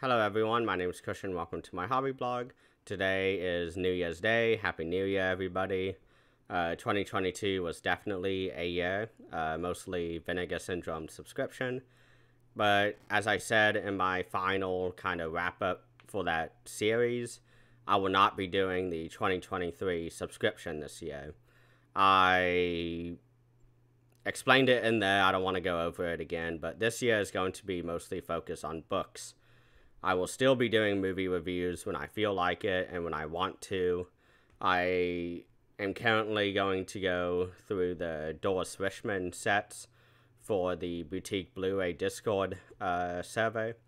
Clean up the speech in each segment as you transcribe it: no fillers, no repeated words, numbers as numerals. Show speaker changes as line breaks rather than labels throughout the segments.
Hello everyone, my name is Christian. Welcome to my hobby blog. Today is New Year's Day. Happy New Year, everybody. 2022 was definitely a year, mostly Vinegar Syndrome subscription. But as I said in my final kind of wrap up for that series, I will not be doing the 2023 subscription this year. I explained it in there, I don't want to go over it again, but this year is going to be mostly focused on books. I will still be doing movie reviews when I feel like it and when I want to. I am currently going to go through the Doris Richmond sets for the Boutique Blu-ray Discord server.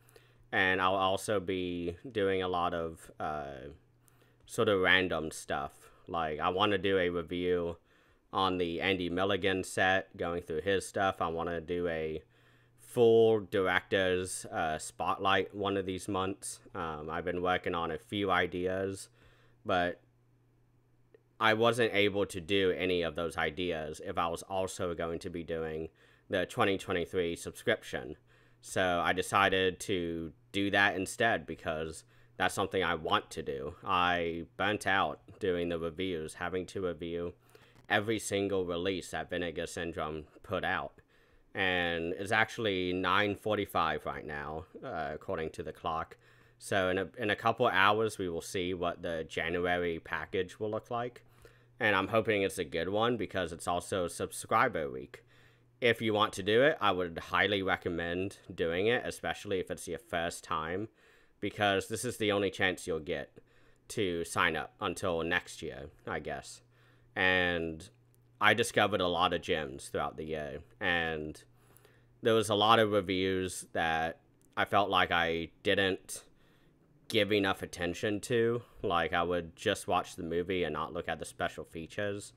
And I'll also be doing a lot of sort of random stuff. Like, I want to do a review on the Andy Milligan set, going through his stuff. I want to do a full director's spotlight one of these months. I've been working on a few ideas, but I wasn't able to do any of those ideas if I was also going to be doing the 2023 subscription. So I decided to do that instead because that's something I want to do. I burnt out doing the reviews, having to review every single release that Vinegar Syndrome put out. And it's actually 9:45 right now, according to the clock. So in a couple hours, we will see what the January package will look like. And I'm hoping it's a good one because it's also subscriber week. If you want to do it, I would highly recommend doing it, especially if it's your first time, because this is the only chance you'll get to sign up until next year, I guess. And I discovered a lot of gems throughout the year, and there was a lot of reviews that I felt like I didn't give enough attention to. Like, I would just watch the movie and not look at the special features,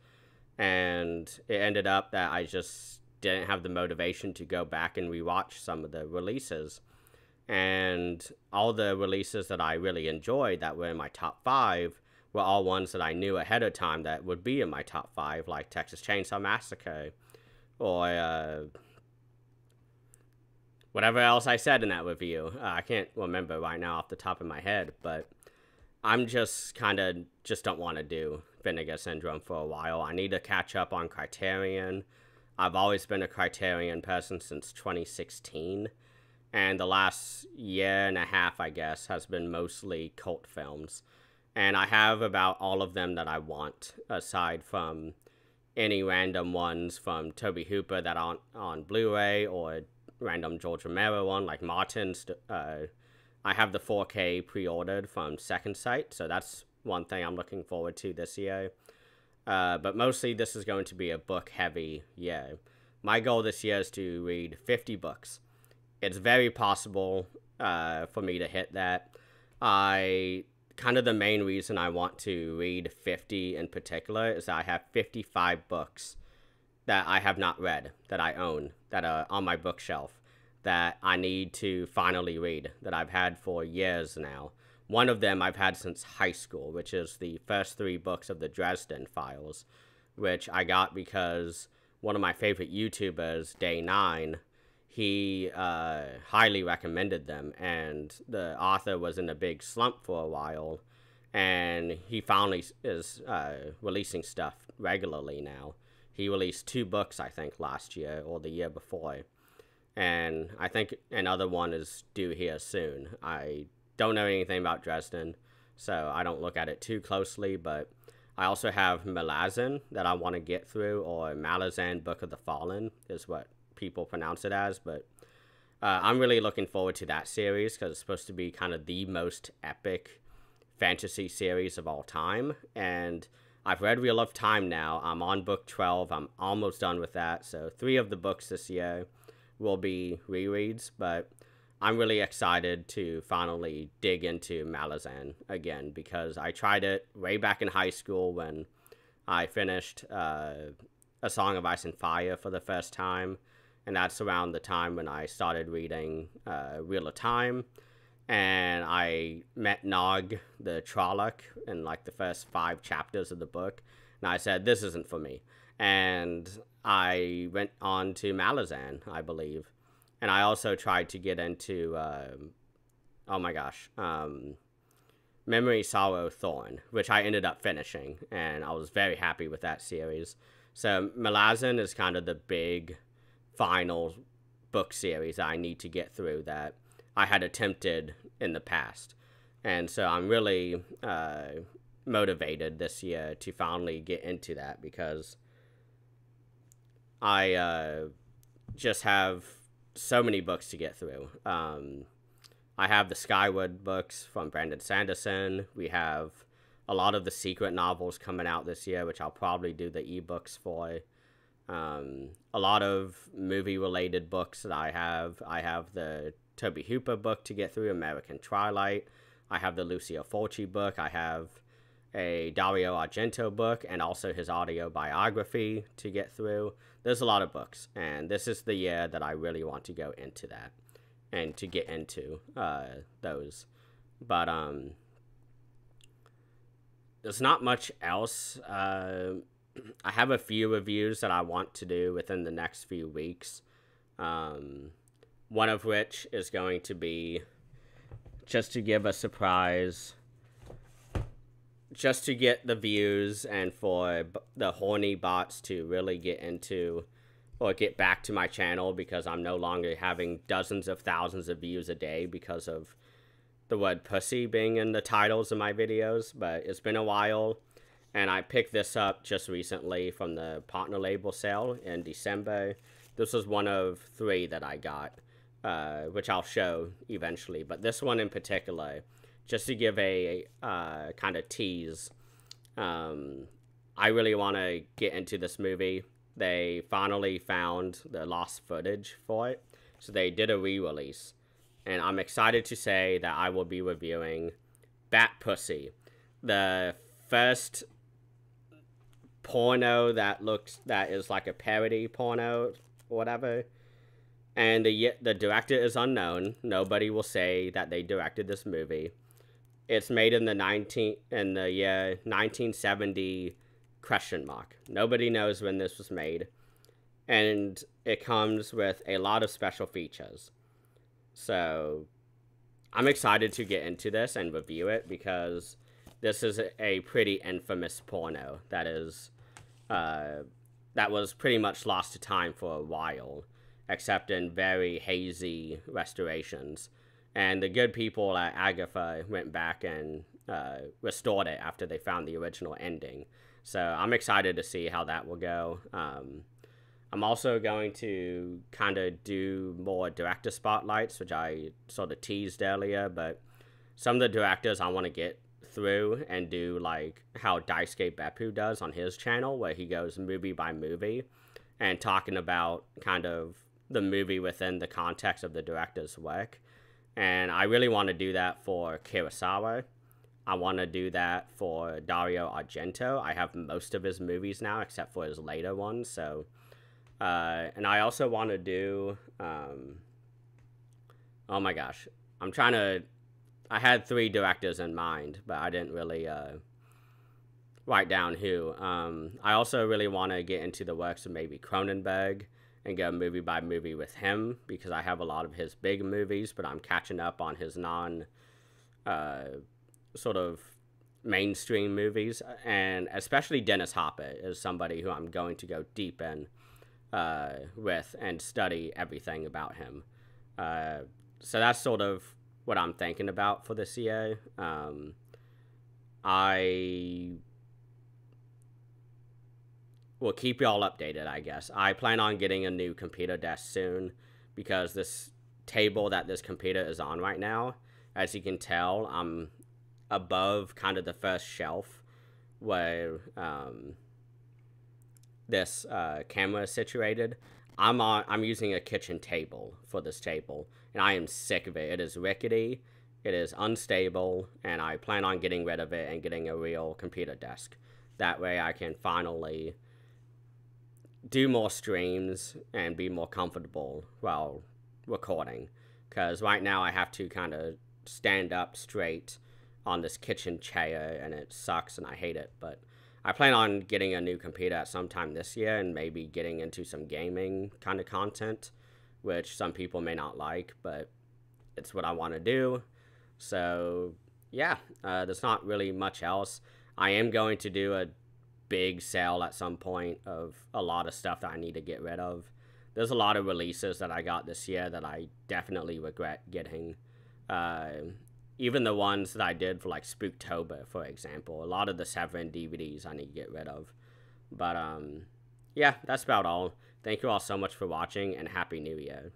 and it ended up that I just didn't have the motivation to go back and rewatch some of the releases. And all the releases that I really enjoyed that were in my top 5 were all ones that I knew ahead of time that would be in my top 5, like Texas Chainsaw Massacre, or whatever else I said in that review. I can't remember right now off the top of my head, but I'm just just don't want to do Vinegar Syndrome for a while. I need to catch up on Criterion. I've always been a Criterion person since 2016, and the last year and a half, I guess, has been mostly cult films. And I have about all of them that I want, aside from any random ones from Tobe Hooper that aren't on Blu-ray, or random George Romero one like Martin's. I have the 4K pre-ordered from Second Sight, so that's one thing I'm looking forward to this year. But mostly this is going to be a book-heavy year. My goal this year is to read 50 books. It's very possible for me to hit that. Kind of the main reason I want to read 50 in particular is that I have 55 books that I have not read, that I own, that are on my bookshelf, that I need to finally read, that I've had for years now. One of them I've had since high school, which is the first 3 books of the Dresden Files, which I got because one of my favorite YouTubers, Day9, he highly recommended them, and the author was in a big slump for a while, and he finally is releasing stuff regularly now. He released 2 books, I think, last year or the year before, and I think another one is due here soon. I don't know anything about Dresden, so I don't look at it too closely, but I also have Malazan that I want to get through, or Malazan Book of the Fallen is what people pronounce it as, but I'm really looking forward to that series because it's supposed to be kind of the most epic fantasy series of all time. And I've read Wheel of Time now. I'm on book 12. I'm almost done with that. So 3 of the books this year will be rereads, but I'm really excited to finally dig into Malazan again because I tried it way back in high school when I finished A Song of Ice and Fire for the first time. And that's around the time when I started reading Wheel of Time. And I met Nog, the Trolloc, in like the first 5 chapters of the book. And I said, this isn't for me. And I went on to Malazan, I believe. And I also tried to get into oh my gosh, Memory, Sorrow, Thorn, which I ended up finishing, and I was very happy with that series. So Malazan is kind of the big final book series that I need to get through that I had attempted in the past. And so I'm really motivated this year to finally get into that, because I just have so many books to get through. I have the Skyward books from Brandon Sanderson. We have a lot of the Secret novels coming out this year, which I'll probably do the ebooks for. A lot of movie-related books that I have. I have the Toby Hooper book to get through, American Twilight. I have the Lucio Fulci book. I have a Dario Argento book, and also his autobiography to get through. There's a lot of books, and this is the year that I really want to go into that and to get into those. But there's not much else. I have a few reviews that I want to do within the next few weeks. One of which is going to be just to give a surprise, just to get the views and for the horny bots to really get into or get back to my channel, because I'm no longer having dozens of thousands of views a day because of the word pussy being in the titles of my videos. But it's been a while, and I picked this up just recently from the partner label sale in December. This was one of 3 that I got, which I'll show eventually. But this one in particular, just to give a kind of tease, I really want to get into this movie. They finally found the lost footage for it, so they did a re-release. And I'm excited to say that I will be reviewing Bat Pussy, the first porno that is like a parody porno or whatever. And the director is unknown. Nobody will say that they directed this movie. It's made in the year 1970 ? Nobody knows when this was made. And it comes with a lot of special features. So I'm excited to get into this and review it, because this is a pretty infamous porno that was pretty much lost to time for a while, except in very hazy restorations. And the good people at Agatha went back and restored it after they found the original ending. So I'm excited to see how that will go. I'm also going to kind of do more director spotlights, which I sort of teased earlier. But some of the directors I want to get through and do like how Daisuke Beppu does on his channel, where he goes movie by movie and talking about kind of the movie within the context of the director's work. And I really want to do that for Kurosawa. I want to do that for Dario Argento. I have most of his movies now, except for his later ones. So, and I also want to do, oh my gosh, I had 3 directors in mind, but I didn't really write down who. I also really want to get into the works of maybe Cronenberg and go movie by movie with him, because I have a lot of his big movies, but I'm catching up on his sort of mainstream movies. And especially Dennis Hopper is somebody who I'm going to go deep in with and study everything about him. So that's sort of what I'm thinking about for this year. I will keep y'all updated, I guess. I plan on getting a new computer desk soon, because this table that this computer is on right now, as you can tell, I'm above kind of the first shelf where this camera is situated. I'm using a kitchen table for this table, and I am sick of it. It is rickety, it is unstable, and I plan on getting rid of it and getting a real computer desk. That way I can finally do more streams and be more comfortable while recording. Because right now I have to kind of stand up straight on this kitchen chair, and it sucks and I hate it. But I plan on getting a new computer at some time this year, and maybe getting into some gaming kind of content, which some people may not like, but it's what I want to do. So yeah, there's not really much else. I am going to do a big sale at some point of a lot of stuff that I need to get rid of. There's a lot of releases that I got this year that I definitely regret getting. Uh, Even the ones that I did for like Spooktober, for example. A lot of the Severin DVDs I need to get rid of. But yeah, that's about all. Thank you all so much for watching, and Happy New Year.